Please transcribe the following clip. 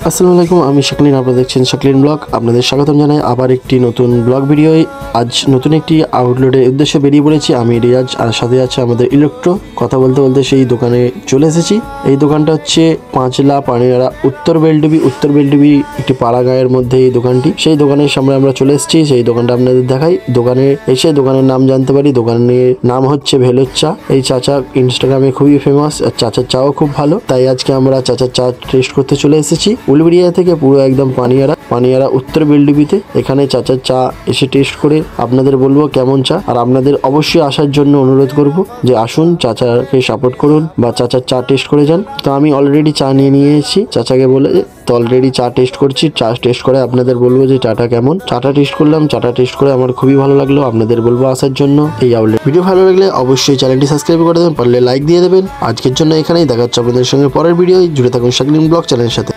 আসসালামু আলাইকুম, আমি শাকলিন। আপনারা দেখছেন শাকলিন ব্লগ। আপনাদের স্বাগতম জানাই আবার একটি নতুন ব্লগ ভিডিওয়। আজ নতুন একটি আউটলেটের উদ্দেশ্যে বেরিয়ে পড়েছি আমি, রিয়াজ, আর সাথে আছে আমাদের ইলেকট্রো। কথা বলতে বলতে সেই দোকানে চলে এসেছি। এই দোকানটা হচ্ছে পাঁচলা পানিয়ারা, উত্তর বেলডুবি একটি পাড়া গাঁয়ের মধ্যে এই দোকানটি। সেই দোকানের সামনে আমরা চলে এসেছি। সেই দোকানটা আপনাদের দেখাই। দোকানে এসে দোকানের নাম জানতে পারি। দোকানের নাম হচ্ছে ভেলোর চা। এই চাচা ইনস্টাগ্রামে খুবই ফেমাস, আর চাচার চাও খুব ভালো। তাই আজকে আমরা চাচার চা টেস্ট করতে চলে এসেছি উলবেড়িয়া থেকে, পুরো একদম পানিয়ারা উত্তর বেলডুবিতে। এখানে চাচার চা এসে টেস্ট করে আপনাদের বলবো কেমন চা। আর আপনাদের অবশ্যই আসার জন্য অনুরোধ করব যে আসুন, চাচাকে সাপোর্ট করুন বা চাচার চা টেস্ট করে যান। তো আমি অলরেডি চা নিয়ে এসেছি চাচাকে বলে, তো অলরেডি চা টেস্ট করছি। চা টেস্ট করে আপনাদের বলবো যে চাটা কেমন। চাটা টেস্ট করলাম, চাটা টেস্ট করে আমার খুবই ভালো লাগলো। আপনাদের বলবো আসার জন্য এই আউটলেট। ভিডিও ভালো লাগলে অবশ্যই চ্যানেলটি সাবস্ক্রাইব করে দেবেন, পারলে লাইক দিয়ে দেবেন। আজকের জন্য এখানেই দেখা হচ্ছে আপনাদের সঙ্গে পরের ভিডিও। জুড়ে থাকুন শাকলিন ব্লগ চ্যানেলের সাথে।